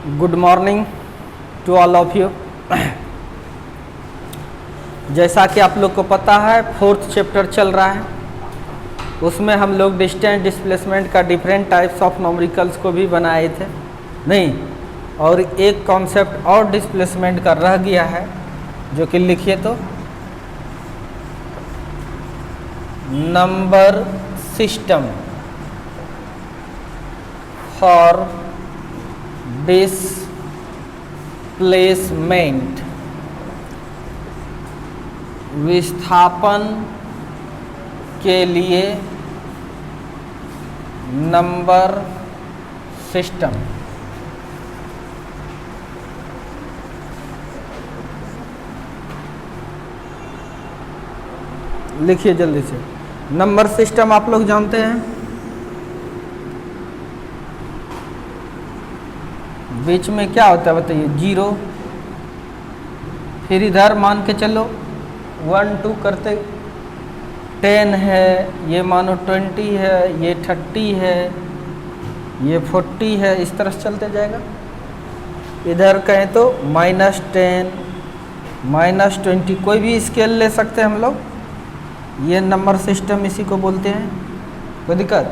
Good morning to all of you. जैसा कि आप लोग को पता है, फोर्थ चैप्टर चल रहा है, उसमें हम लोग डिस्टेंस डिस्प्लेसमेंट का डिफरेंट टाइप्स ऑफ न्यूमेरिकल्स को भी बनाए थे नहीं, और एक कॉन्सेप्ट और डिस्प्लेसमेंट का रह गया है, जो कि लिखिए तो नंबर सिस्टम फॉर डिस्प्लेसमेंट, विस्थापन के लिए नंबर सिस्टम। लिखिए जल्दी से। नंबर सिस्टम आप लोग जानते हैं, बीच में क्या होता है बताइए? जीरो, फिर इधर मान के चलो 1 2 करते 10 है, ये मानो 20 है, ये 30 है, ये 40 है, इस तरह से चलते जाएगा। इधर कहें तो -10 -20, कोई भी स्केल ले सकते हैं हम लोग। ये नंबर सिस्टम इसी को बोलते हैं। कोई दिक्कत?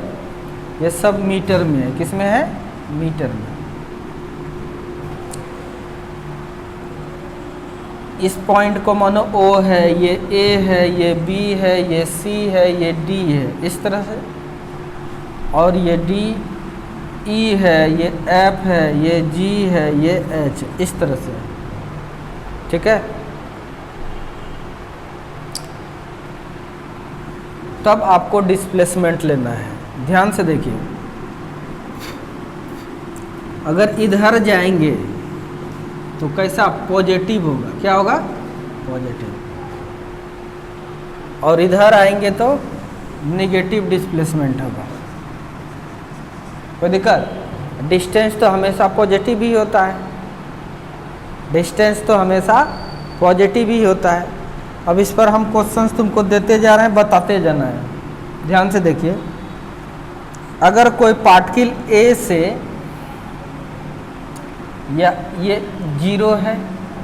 ये सब मीटर में है। किस में है? मीटर में। इस पॉइंट को मानो O है, ये A है, ये B है, ये C है, ये D है, इस तरह से। और ये D E है, ये F है, ये G है, ये H, इस तरह से। ठीक है? तब आपको डिस्प्लेसमेंट लेना है। ध्यान से देखिए, अगर इधर जाएंगे तो कैसा? पॉजिटिव होगा। क्या होगा? पॉजिटिव। और इधर आएंगे तो नेगेटिव डिस्प्लेसमेंट होगा। कोई दिक्कत? डिस्टेंस तो हमेशा पॉजिटिव ही होता है। डिस्टेंस तो हमेशा पॉजिटिव ही होता है। अब इस पर हम क्वेश्चंस तुमको देते जा रहे हैं, बताते जाना है। ध्यान से देखिए, अगर कोई पार्टिकल A से, या ये 0 है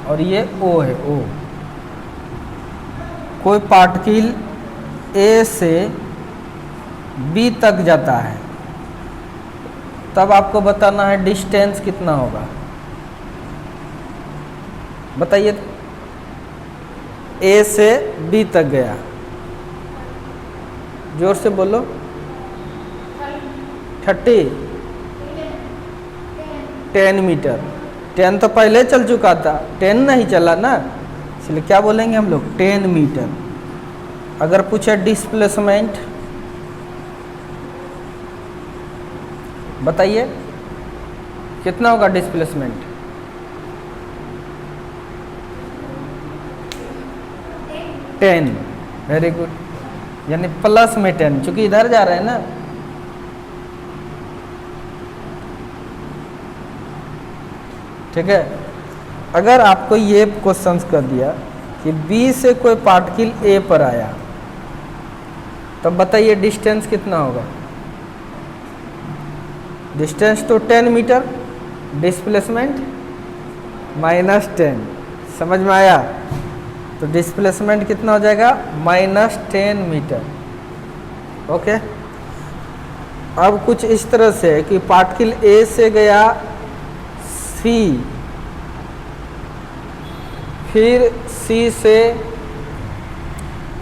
और ये O है, O, कोई पार्टिकल A से B तक जाता है, तब आपको बताना है डिस्टेंस कितना होगा। बताइए। A से B तक गया, जोर से बोलो। 10 मीटर। 10 तो पहले चल चुका था, 10 नहीं चला ना, इसलिए क्या बोलेंगे हम लोग? 10 मीटर। अगर पूछे डिस्प्लेसमेंट, बताइए कितना होगा डिस्प्लेसमेंट? 10। वेरी गुड, यानी प्लस में 10, चूंकि इधर जा रहे हैं ना। ठीक है? अगर आपको ये क्वेश्चन कर दिया कि B से कोई पार्टिकल A पर आया, तब बताइए डिस्टेंस कितना होगा? डिस्टेंस तो 10 मीटर, डिस्प्लेसमेंट -10। समझ में आया? तो डिस्प्लेसमेंट कितना हो जाएगा? -10 मीटर। ओके। अब कुछ इस तरह से कि पार्टिकल A से गया C, फिर C से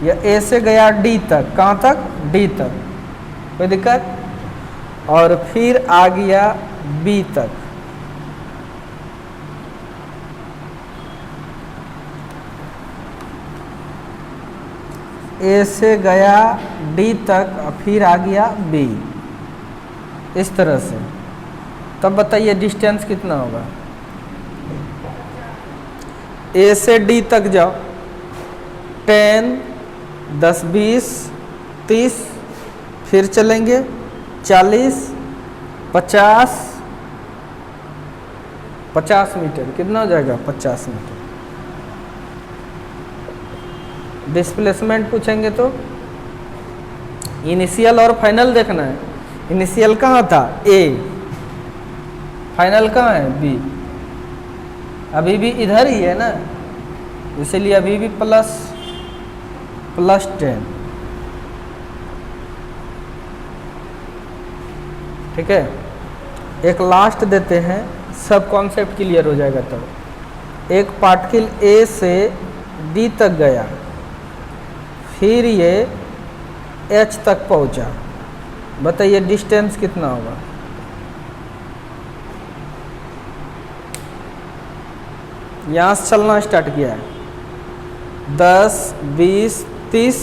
या A से गया D तक। कहाँ तक? D तक। कोई दिक्कत? और फिर आ गया B तक। A से गया D तक और फिर आ गया B, इस तरह से। तब बताइए डिस्टेंस कितना होगा? A से D तक जाओ, 10 10 20 30, फिर चलेंगे 40 50 50 मीटर। कितना हो जाएगा? 50 मीटर। डिस्प्लेसमेंट पूछेंगे तो इनिशियल और फाइनल देखना है। इनिशियल कहाँ था? ए, फाइनल कहाँ है? बी। अभी भी इधर ही है ना, इसलिए अभी भी प्लस 10। ठीक है, एक लास्ट देते हैं, सब कॉन्सेप्ट क्लियर हो जाएगा। तब एक पार्टिकल ए से डी तक गया, फिर ये एच तक पहुंचा, बताइए डिस्टेंस कितना होगा? यहाँ से चलना स्टार्ट किया है, 10, 20, 30,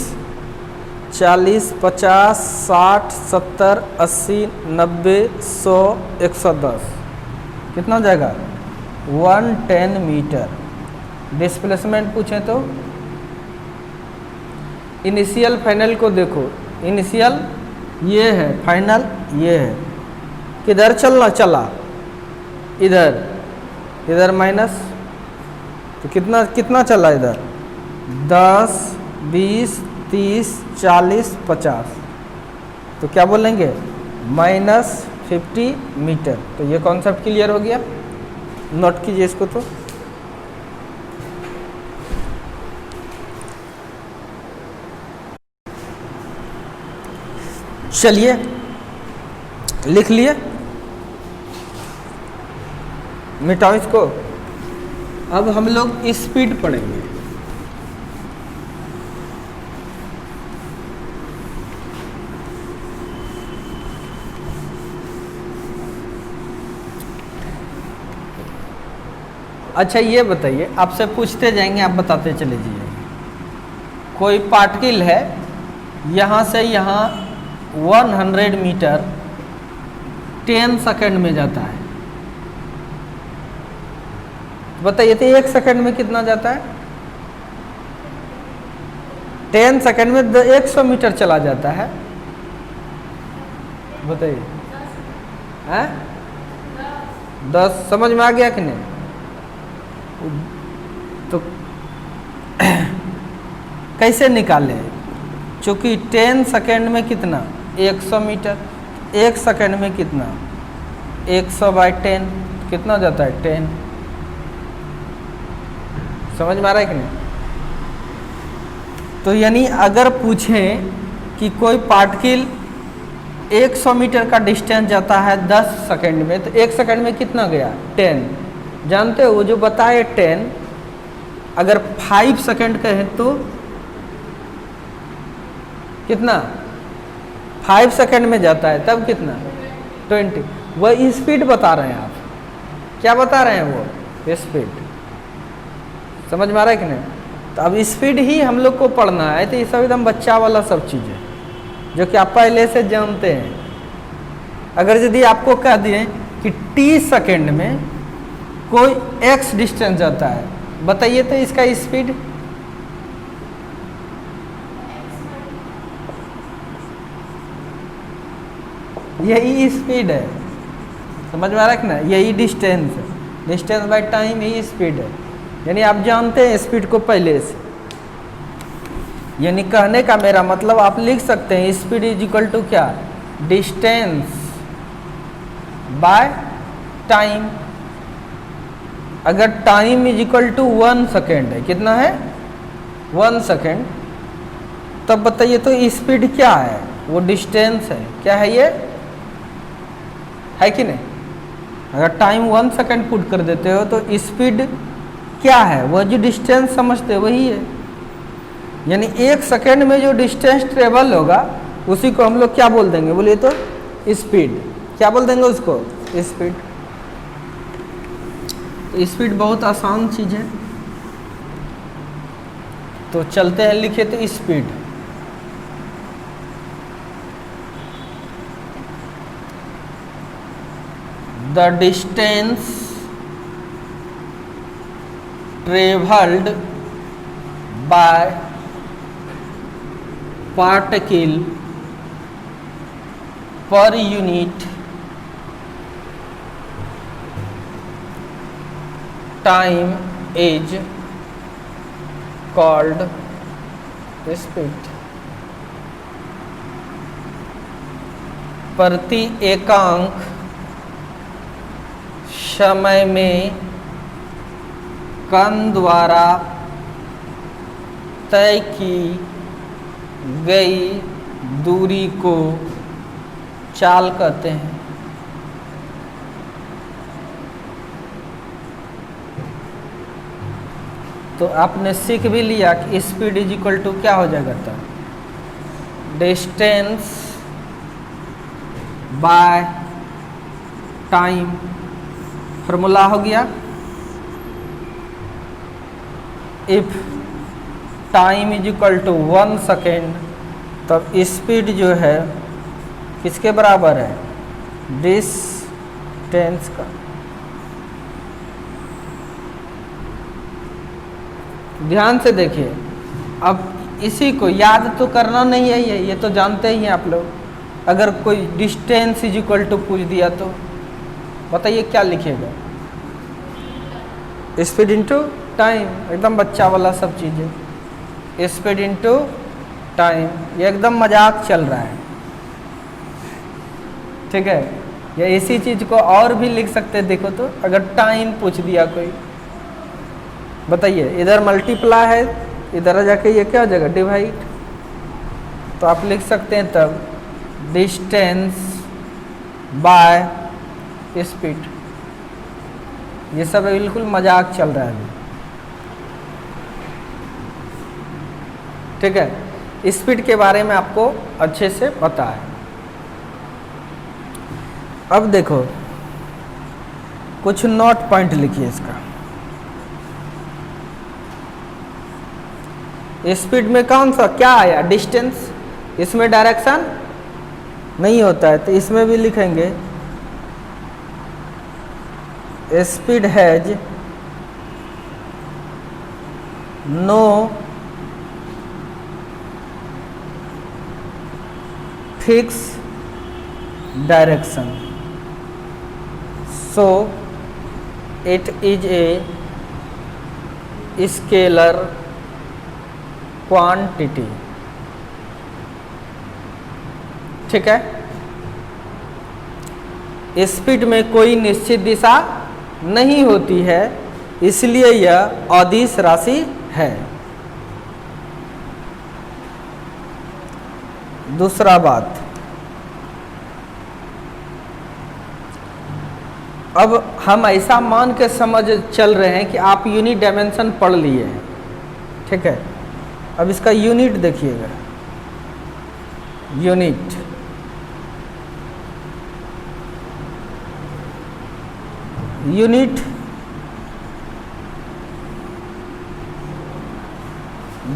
40, 50, 60, 70, 80, 90, 100, 110, कितना हो जाएगा? 110 मीटर। डिस्प्लेसमेंट पूछें तो इनिशियल फाइनल को देखो, इनिशियल ये है, फाइनल ये है, किधर चलना चला? इधर, इधर माइनस, तो कितना कितना चला इधर? 10, 20, 30, 40, 50, तो क्या बोलेंगे? -50 मीटर। तो ये कॉन्सेप्ट क्लियर हो गया, नोट कीजिए इसको। तो चलिए लिख लिए, मिटाओ इसको। अब हम लोग स्पीड पढ़ेंगे। अच्छा ये बताइए, आपसे पूछते जाएंगे, आप बताते चले जाइए। कोई पार्टिकल है, यहाँ से यहाँ 100 मीटर 10 सेकंड में जाता है, बताइए तो 1 सेकंड में कितना जाता है? 10 सेकंड में 100 मीटर चला जाता है, बताइए। हैं? 10, समझ में आ गया कि नहीं? तो कैसे निकाले? चूंकि 10 सेकंड में कितना? 100 मीटर, 1 सेकंड में कितना? 100/10, कितना जाता है? 10। समझ में आ रहा है कि नहीं? तो यानी अगर पूछें कि कोई पार्टिकल 100 मीटर का डिस्टेंस जाता है 10 सेकंड में, तो 1 सेकंड में कितना गया? 10। जानते हो वो जो बताए 10, अगर 5 सेकंड कहें तो कितना? 5 सेकंड में जाता है, तब कितना? 20। वह स्पीड बता रहे हैं आप, क्या बता रहे हैं? वो स्पीड। समझ में आ रहा है कि नहीं? तो अब स्पीड ही हम लोग को पढ़ना है, तो ये सब एकदम बच्चा वाला सब चीज़ है जो कि आप पहले से जानते हैं। अगर यदि आपको कह दिए कि t सेकंड में कोई x डिस्टेंस जाता है, बताइए तो इसका स्पीड? यही स्पीड है, समझ में आ रहा है कि ना? यही डिस्टेंस है, डिस्टेंस बाय टाइम यही स्पीड है। यानी आप जानते हैं स्पीड को पहले से। यानी कहने का मेरा मतलब आप लिख सकते हैं स्पीड इज इक्वल टू क्या? Distance by time. अगर time is equal to 1 second है, कितना है? 1 सेकेंड, तब बताइए तो स्पीड क्या है? वो डिस्टेंस है। क्या है ये? है कि नहीं? अगर टाइम 1 सेकेंड पुट कर देते हो तो स्पीड क्या है? वह जो डिस्टेंस समझते हो वही है। यानी 1 सेकेंड में जो डिस्टेंस ट्रेवल होगा उसी को हम लोग क्या बोल देंगे? बोलिए तो स्पीड। क्या बोल देंगे उसको? स्पीड। तो स्पीड बहुत आसान चीज़ है। तो चलते हैं, लिखे तो speed. The distance travelled by particle per unit time is called speed. प्रति एकांक समय में कण द्वारा तय की गई दूरी को चाल कहते हैं। तो आपने सीख भी लिया कि स्पीड इज इक्वल टू क्या हो जाएगा, तब डिस्टेंस बाय टाइम फॉर्मूला हो गया। If time is equal to 1 second, तब स्पीड जो है किसके बराबर है, डिस्टेंस का। ध्यान से देखिए, अब इसी को याद तो करना नहीं है, ये तो जानते ही हैं आप लोग। अगर कोई डिस्टेंस इज इक्वल टू पूछ दिया तो बताइए क्या लिखेगा, स्पीड इंटू टाइम, एकदम बच्चा वाला सब चीज़ें, स्पीड इंटू टाइम, ये एकदम मजाक चल रहा है, ठीक है। या इसी चीज़ को और भी लिख सकते हैं, देखो तो अगर टाइम पूछ दिया कोई, बताइए इधर मल्टीप्लाई है, इधर जाके ये क्या हो जाएगा, डिवाइड। तो आप लिख सकते हैं तब डिस्टेंस बाय स्पीड। ये सब बिल्कुल मजाक चल रहा है अभी, ठीक है। स्पीड के बारे में आपको अच्छे से पता है। अब देखो कुछ नोट पॉइंट लिखिए इसका। स्पीड में कौन सा क्या आया, डिस्टेंस, इसमें डायरेक्शन नहीं होता है, तो इसमें भी लिखेंगे speed has no fix direction, so it is a scalar quantity, ठीक है। स्पीड में कोई निश्चित दिशा नहीं होती है, इसलिए यह अदिश राशि है। दूसरा बात, अब हम ऐसा मान के समझ चल रहे हैं कि आप यूनिट डायमेंशन पढ़ लिए हैं, ठीक है। अब इसका यूनिट देखिएगा, यूनिट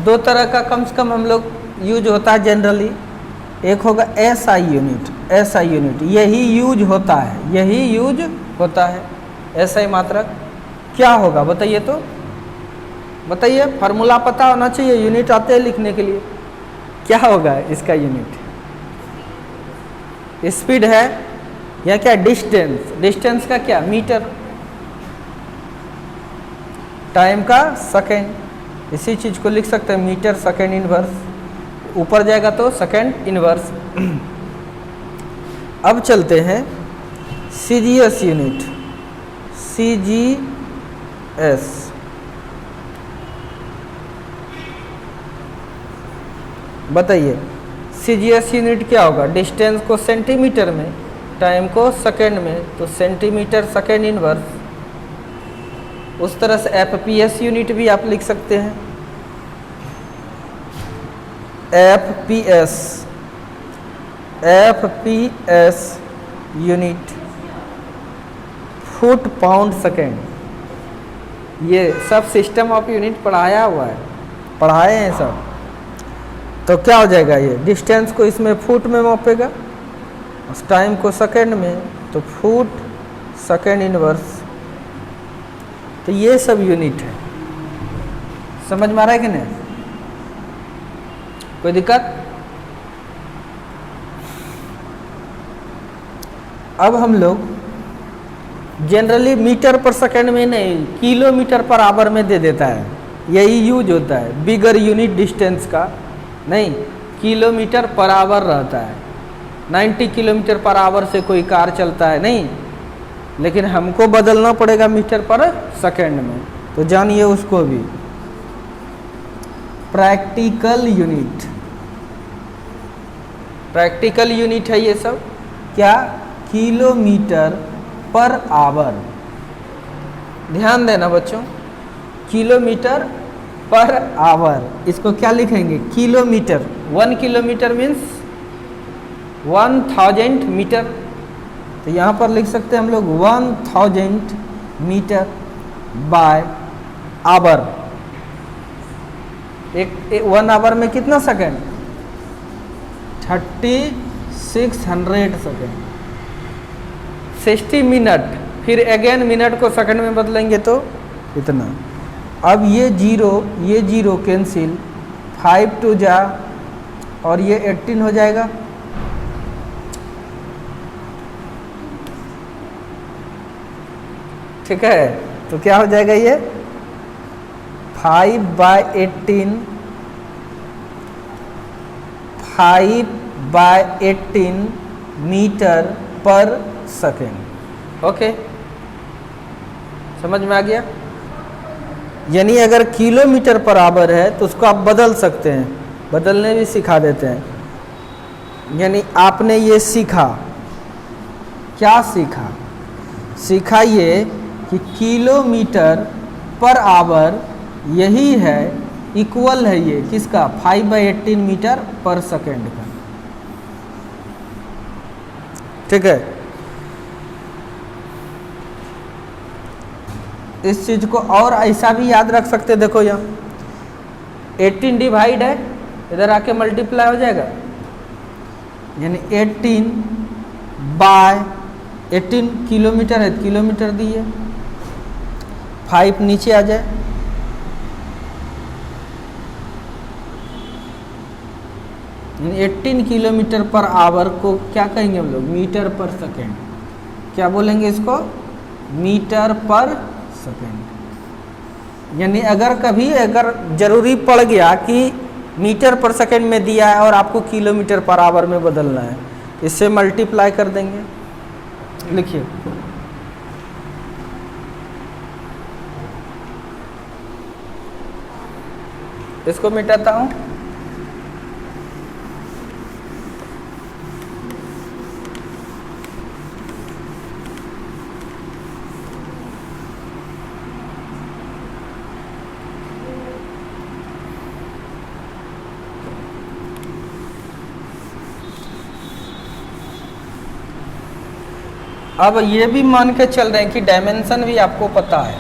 दो तरह का कम से कम हम लोग यूज होता है जनरली। एक होगा एसआई यूनिट, एसआई यूनिट यही यूज होता है, यही यूज होता है। एसआई मात्रक क्या होगा बताइए, तो बताइए, फार्मूला पता होना चाहिए, यूनिट आते हैं लिखने के लिए। क्या होगा इसका यूनिट, स्पीड है या क्या, डिस्टेंस, डिस्टेंस का क्या, मीटर, टाइम का सेकेंड, इसी चीज को लिख सकते हैं मीटर सेकेंड इनवर्स, ऊपर जाएगा तो सेकेंड इनवर्स। अब चलते हैं सीजीएस यूनिट, सीजीएस बताइए सीजीएस यूनिट क्या होगा, डिस्टेंस को सेंटीमीटर में, टाइम को सेकेंड में, तो सेंटीमीटर सेकेंड इनवर्स। उस तरह से एफपीएस यूनिट भी आप लिख सकते हैं, FPS, FPS unit foot pound second. ये सब सिस्टम ऑफ यूनिट पढ़ाया हुआ है, पढ़ाए हैं सब। तो क्या हो जाएगा, ये डिस्टेंस को इसमें फुट में मापेगा, उस टाइम को सेकेंड में, तो फुट सेकेंड इनवर्स। तो ये सब यूनिट है, समझ में आ रहा है कि नहीं, कोई दिक्कत। अब हम लोग जनरली मीटर पर सेकेंड में नहीं, किलोमीटर पर आवर में दे देता है, यही यूज होता है। बिगर यूनिट डिस्टेंस का नहीं, किलोमीटर पर आवर रहता है। 90 किलोमीटर पर आवर से कोई कार चलता है नहीं, लेकिन हमको बदलना पड़ेगा मीटर पर सेकेंड में। तो जानिए उसको भी। प्रैक्टिकल यूनिट, प्रैक्टिकल यूनिट है ये सब क्या, किलोमीटर पर आवर। ध्यान देना बच्चों, किलोमीटर पर आवर, इसको क्या लिखेंगे, किलोमीटर। 1 किलोमीटर मीन्स 1000 मीटर, तो यहाँ पर लिख सकते हैं हम लोग 1000 मीटर बाय आवर। एक 1 आवर में कितना सेकंड, 3600 सेकंड। 60 मिनट, फिर अगेन मिनट को सेकंड में बदलेंगे तो इतना। अब ये जीरो कैंसिल, 5 2 जा और ये 18 हो जाएगा। ठीक है, तो क्या हो जाएगा ये 5/18, 5/18 मीटर पर सेकेंड। ओके, समझ में आ गया। यानी अगर किलोमीटर पर आवर है तो उसको आप बदल सकते हैं, बदलने भी सिखा देते हैं। यानी आपने ये सीखा, क्या सीखा, सीखा ये कि किलोमीटर पर आवर यही है, इक्वल है ये किसका, 5/18 मीटर पर सेकेंड का। ठीक है, इस चीज को और ऐसा भी याद रख सकते, देखो यहाँ 18 डिवाइड है, इधर आके मल्टीप्लाई हो जाएगा, यानी 18/18 किलोमीटर है, किलोमीटर दिए, 5 नीचे आ जाए, यानी 18 किलोमीटर पर आवर को क्या कहेंगे हम लोग, मीटर पर सेकेंड। क्या बोलेंगे इसको, मीटर पर सेकेंड। यानी अगर कभी अगर जरूरी पड़ गया कि मीटर पर सेकेंड में दिया है और आपको किलोमीटर पर आवर में बदलना है, इससे मल्टीप्लाई कर देंगे। लिखिए, इसको मिटाता हूं। अब ये भी मान के चल रहे हैं कि डायमेंशन भी आपको पता है,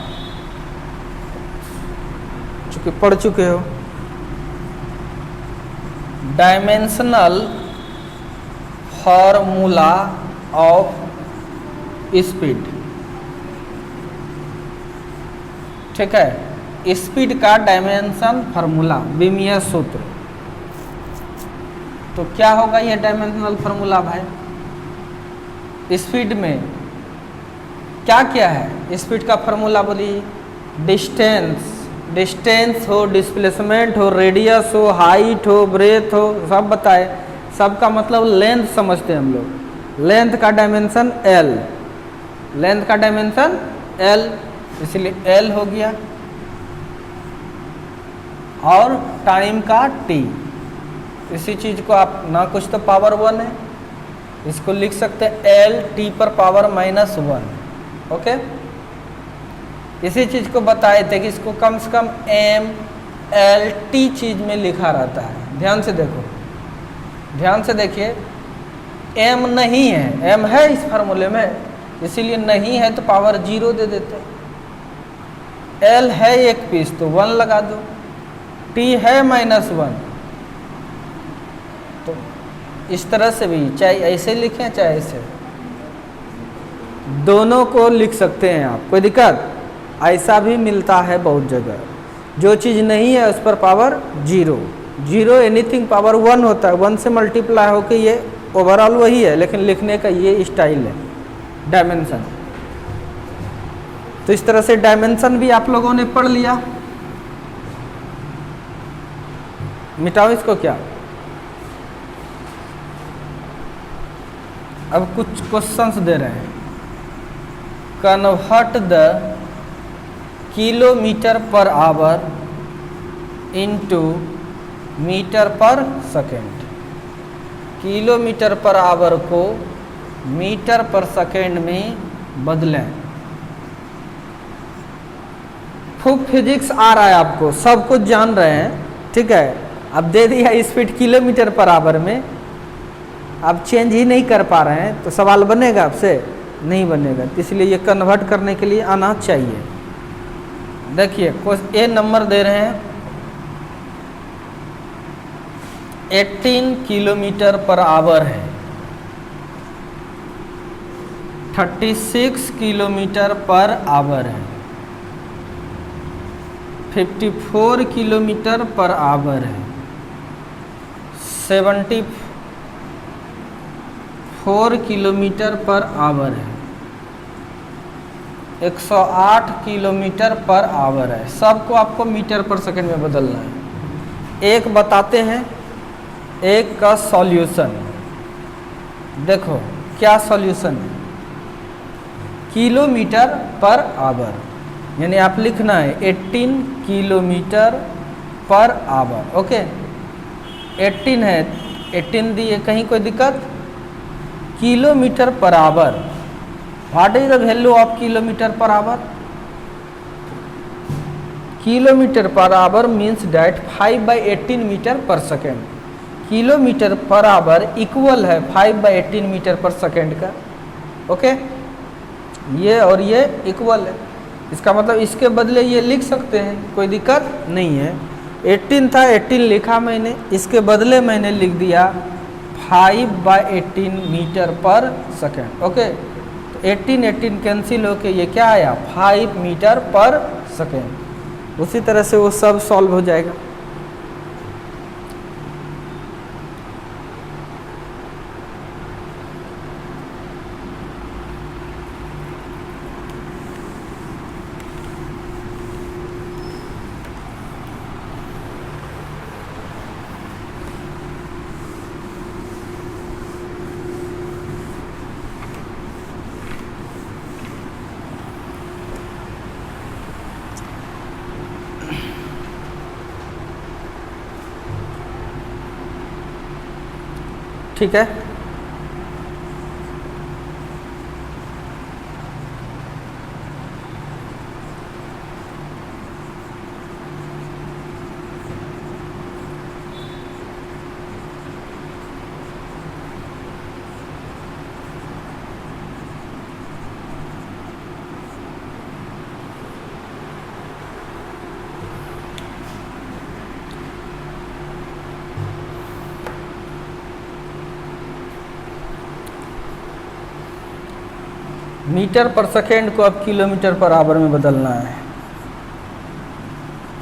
चूंकि पढ़ चुके हो। Dimensional formula of speed. ठीक है, स्पीड का डायमेंशन फार्मूला, बीमीय सूत्र। तो क्या होगा ये डायमेंशनल फार्मूला भाई, स्पीड में क्या क्या है, स्पीड का फार्मूला बोलिए, डिस्टेंस, डिस्टेंस हो, डिस्प्लेसमेंट हो, रेडियस हो, हाइट हो, ब्रेथ हो, सब बताए। सबका मतलब लेंथ समझते हैं हम लोग। लेंथ का डायमेंशन L, लेंथ का डायमेंशन L, इसलिए L हो गया। और टाइम का T, इसी चीज को आप ना कुछ तो पावर 1 है, इसको लिख सकते हैं L T पर पावर -1। ओके, इसी चीज को बताए थे कि इसको कम से कम M L T चीज में लिखा रहता है। ध्यान से देखो, ध्यान से देखिए, M नहीं है, M है इस फार्मूले में, इसीलिए नहीं है तो पावर 0 दे देते। L है एक पीस तो 1 लगा दो, T है -1, तो इस तरह से भी चाहे ऐसे लिखें चाहे ऐसे, दोनों को लिख सकते हैं आप, कोई दिक्कत। ऐसा भी मिलता है बहुत जगह, जो चीज़ नहीं है उस पर पावर 0, 0 एनीथिंग पावर 1 होता है, 1 से मल्टीप्लाई होकर ये ओवरऑल वही है, लेकिन लिखने का ये स्टाइल है डायमेंशन। तो इस तरह से डायमेंशन भी आप लोगों ने पढ़ लिया। मिटाओ इसको, क्या अब कुछ क्वेश्चंस दे रहे हैं। Convert the kilometre per hour into metre per second. Kilometre per hour को मीटर पर सेकेंड में बदलें। खूब फिजिक्स आ रहा है आपको, सब कुछ जान रहे हैं, ठीक है। अब दे दिया स्पीड किलोमीटर पर आवर में, आप चेंज ही नहीं कर पा रहे हैं तो सवाल बनेगा आपसे? नहीं बनेगा। तो इसलिए ये कन्वर्ट करने के लिए आना चाहिए। देखिए कुछ ए नंबर दे रहे हैं 18 किलोमीटर पर आवर है, 36 किलोमीटर पर आवर है, 54 किलोमीटर पर आवर है, 74 किलोमीटर पर आवर है, 108 किलोमीटर पर आवर है। सबको आपको मीटर पर सेकंड में बदलना है। एक बताते हैं एक का सॉल्यूशन। देखो क्या सॉल्यूशन है, किलोमीटर पर आवर, यानी आप लिखना है 18 किलोमीटर पर आवर। ओके 18 है, 18 दिए, कहीं कोई दिक्कत? Kilometre per hour, what is the value of kilometre per hour? Kilometre per hour means that 5/18 metre per second. Kilometre per hour equal है 5/18 मीटर पर सेकेंड का। ओके ये और ये इक्वल है, इसका मतलब इसके बदले ये लिख सकते हैं, कोई दिक्कत नहीं है। 18 था, 18 लिखा मैंने, इसके बदले मैंने लिख दिया 5/18 मीटर पर सेकेंड। ओके तो 18 कैंसिल होके ये क्या आया, 5 मीटर पर सेकेंड। उसी तरह से वो सब सॉल्व हो जाएगा। ठीक है, मीटर पर सेकेंड को अब किलोमीटर पर आवर में बदलना है।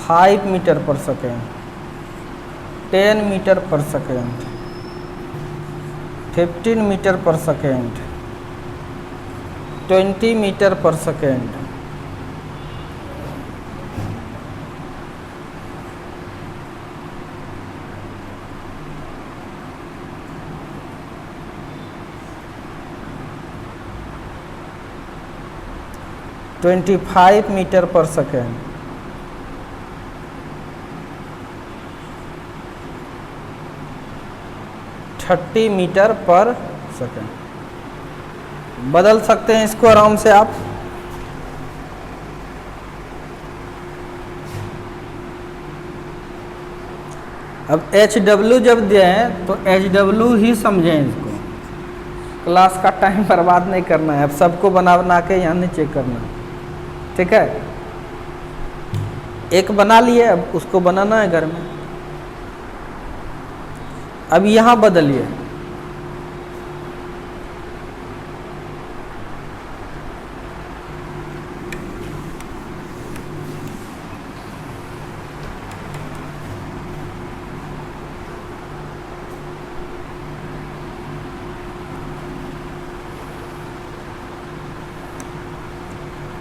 5 metre per second, 10 metre per second, 15 metre per second, 20 metre per second, 25 metre per second, 30 metre per second. बदल सकते हैं इसको आराम से आप। अब HW जब दें तो HW ही समझें इसको, क्लास का टाइम बर्बाद नहीं करना है। अब सबको बना के यहाँ नहीं चेक करना है, ठीक है। एक बना लिए, अब उसको बनाना है घर में। अब यहाँ बदलिए,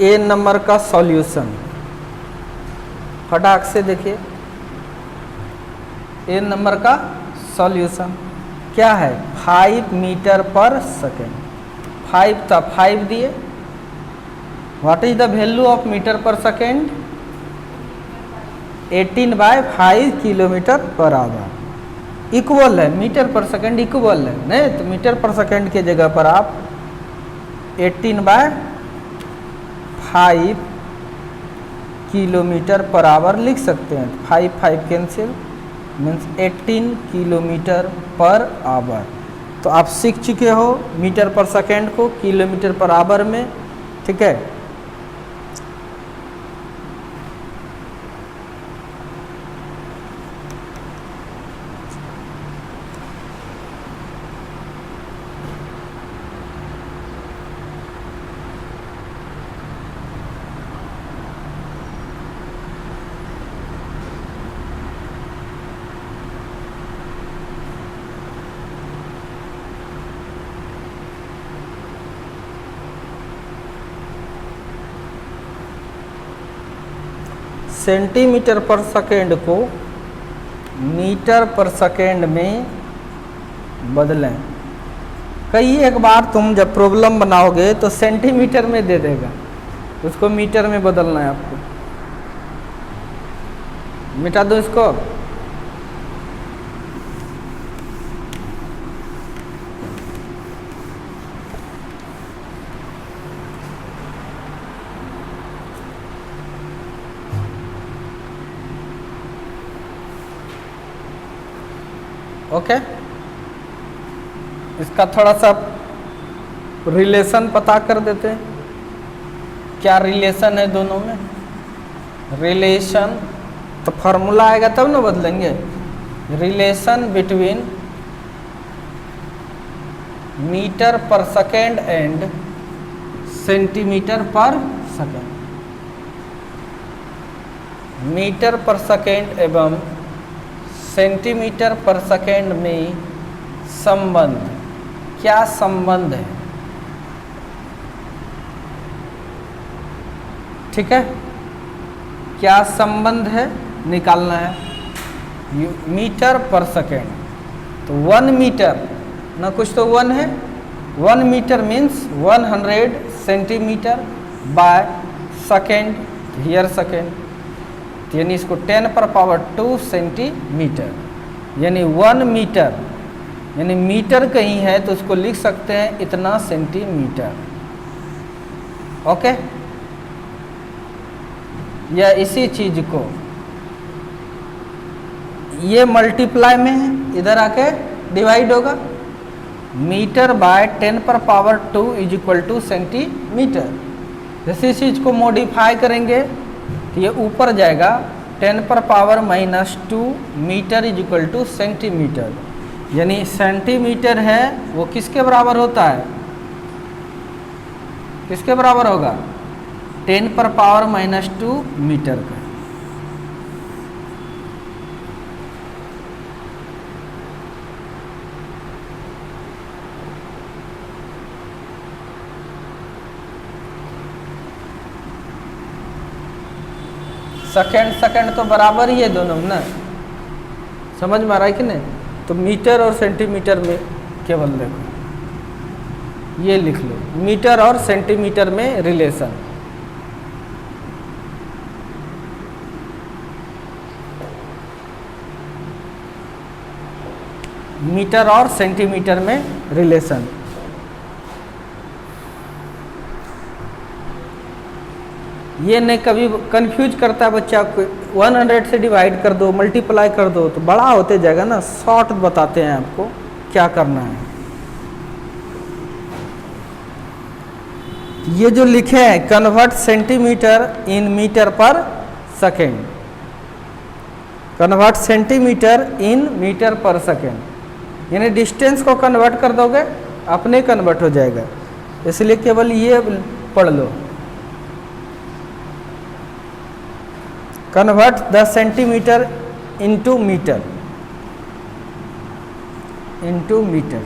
ए नंबर का सॉल्यूशन फटाक से देखिए। ए नंबर का सॉल्यूशन क्या है, 5 मीटर पर सेकेंड। 5 था, 5 दिए, what is the value of metre per second? 18/5 kilometre per hour. Equal है, मीटर पर सेकेंड इक्वल है, नहीं तो मीटर पर सेकेंड के जगह पर आप 18/5 किलोमीटर पर आवर लिख सकते हैं। 5 cancel means 18 kilometre per our. तो आप सीख चुके हो मीटर पर सेकेंड को किलोमीटर पर आवर में, ठीक है। सेंटीमीटर पर सेकेंड को मीटर पर सेकेंड में बदलें। कई एक बार तुम जब प्रॉब्लम बनाओगे तो सेंटीमीटर में दे देगा, उसको मीटर में बदलना है आपको। मिटा दो इसको। ओके, इसका थोड़ा सा रिलेशन पता कर देते हैं, क्या रिलेशन है दोनों में। रिलेशन तो फॉर्मूला आएगा तब ना बदलेंगे। Relation between metre per second and centimetre पर सेकेंड। मीटर पर सेकेंड एवं सेंटीमीटर पर सेकेंड में संबंध, क्या संबंध है, ठीक है। क्या संबंध है निकालना है। मीटर पर सेकेंड तो 1 मीटर ना, कुछ तो 1 है। 1 metre means 100 centimetre by second, here second, यानी इसको 10⁻² सेंटीमीटर, यानी 1 मीटर, यानी मीटर कहीं है तो उसको लिख सकते हैं इतना सेंटीमीटर। ओके, या इसी चीज को ये मल्टीप्लाई में है, इधर आके डिवाइड होगा। Metre by 10⁻² is equal to centimetre. इसी चीज को मॉडिफाई करेंगे तो ये ऊपर जाएगा 10⁻⁻² metre is equal to centimetre, यानी सेंटीमीटर है वो किसके बराबर होता है, किसके बराबर होगा, 10⁻⁻² मीटर का। सेकेंड सेकेंड तो बराबर ही है दोनों ना, समझ में आ रहा है कि नहीं। तो मीटर और सेंटीमीटर में केवल देखो ये लिख लो, मीटर और सेंटीमीटर में रिलेशन। मीटर और सेंटीमीटर में रिलेशन। ये नहीं कभी कंफ्यूज करता है बच्चा को, 100 से डिवाइड कर दो, मल्टीप्लाई कर दो तो बड़ा होते जाएगा ना। शॉर्ट बताते हैं आपको क्या करना है। ये जो लिखे हैं convert centimetre in metre per second, convert centimetre in metre per second, यानी डिस्टेंस को कन्वर्ट कर दोगे अपने कन्वर्ट हो जाएगा, इसलिए केवल ये पढ़ लो। Convert the centimetre into metre, into metre.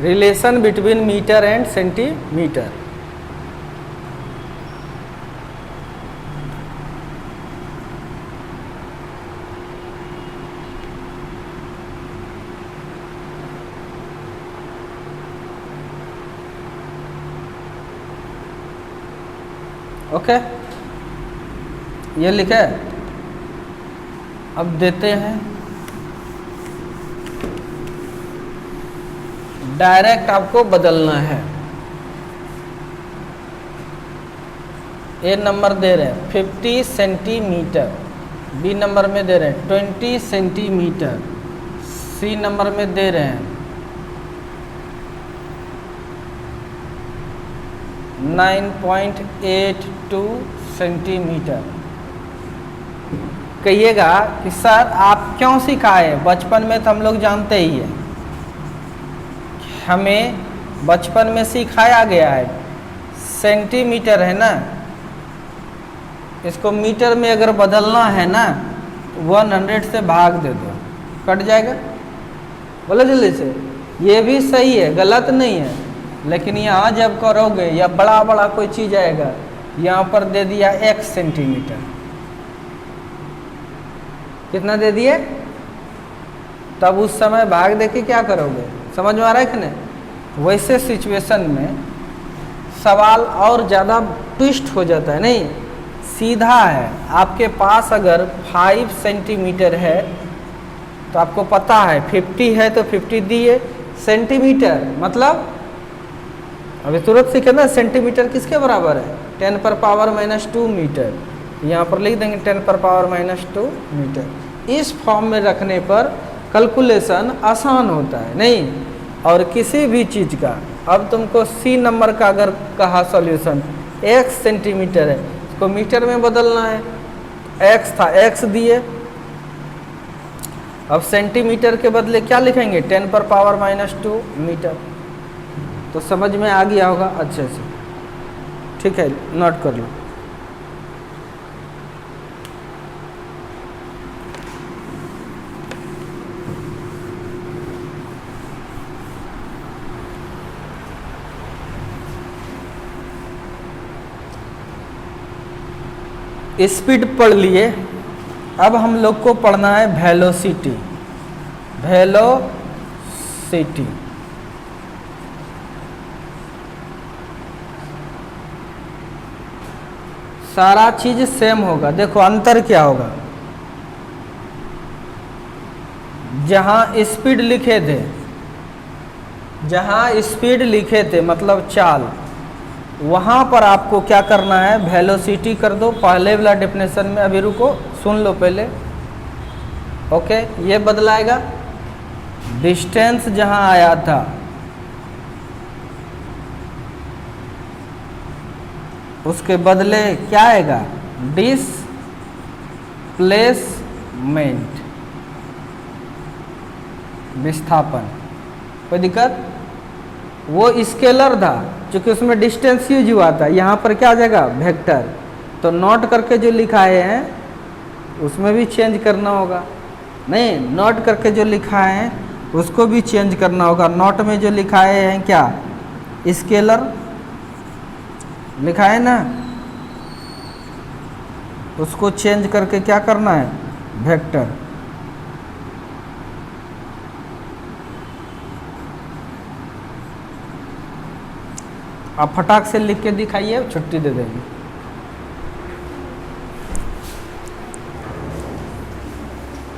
Relation between metre and centimetre. Okay, ये लिखा है। अब देते हैं डायरेक्ट, आपको बदलना है। ए नंबर दे रहे हैं 50 सेंटीमीटर, बी नंबर में दे रहे हैं 20 सेंटीमीटर, सी नंबर में दे रहे हैं 9.82 सेंटीमीटर। कहिएगा कि सर आप क्यों सिखाए, बचपन में तो हम लोग जानते ही हैं, हमें बचपन में सिखाया गया है। सेंटीमीटर है ना, इसको मीटर में अगर बदलना है ना, 100 से भाग दे दो, कट जाएगा। बोलो जल्दी से, ये भी सही है, गलत नहीं है। लेकिन यहाँ जब करोगे या बड़ा बड़ा कोई चीज़ आएगा, यहाँ पर दे दिया 1 सेंटीमीटर, कितना दे दिए, तब उस समय भाग दे के क्या करोगे, समझ में आ रहा है कि नहीं। वैसे सिचुएशन में सवाल और ज़्यादा ट्विस्ट हो जाता है, नहीं सीधा है। आपके पास अगर 5 सेंटीमीटर है तो आपको पता है 50 है तो 50 दिए, सेंटीमीटर मतलब अभी तुरंत सीखे ना, सेंटीमीटर किसके बराबर है, 10 पर पावर -2 मीटर। यहाँ पर लिख देंगे 10 पर पावर -2 मीटर। इस फॉर्म में रखने पर कैलकुलेशन आसान होता है, नहीं। और किसी भी चीज़ का, अब तुमको सी नंबर का अगर कहा सॉल्यूशन 1 सेंटीमीटर है, इसको मीटर में बदलना है, x था x दिए, अब सेंटीमीटर के बदले क्या लिखेंगे, 10 पर पावर -2 मीटर। तो समझ में आ गया होगा अच्छे से, ठीक है, नोट कर लो। स्पीड पढ़ लिए, अब हम लोग को पढ़ना है वेलोसिटी। वेलोसिटी सारा चीज सेम होगा। देखो अंतर क्या होगा, जहां स्पीड लिखे थे, जहां स्पीड लिखे थे मतलब चाल, वहाँ पर आपको क्या करना है, वेलोसिटी कर दो पहले वाला डेफिनेशन में। अभी रुको, सुन लो पहले, ओके। ये बदलाएगा, डिस्टेंस जहाँ आया था उसके बदले क्या आएगा, डिस्प्लेसमेंट, विस्थापन। कोई दिक्कत, वो स्केलर था क्योंकि उसमें डिस्टेंस यूज हुआ था, यहाँ पर क्या आ जाएगा, वेक्टर। तो नोट करके जो लिखाए हैं उसमें भी चेंज करना होगा, नहीं नोट करके जो लिखा है उसको भी चेंज करना होगा। नोट में जो लिखाए हैं क्या, स्केलर लिखा है ना, उसको चेंज करके क्या करना है, वेक्टर। आप फटाक से लिख के दिखाइए, छुट्टी दे देंगे।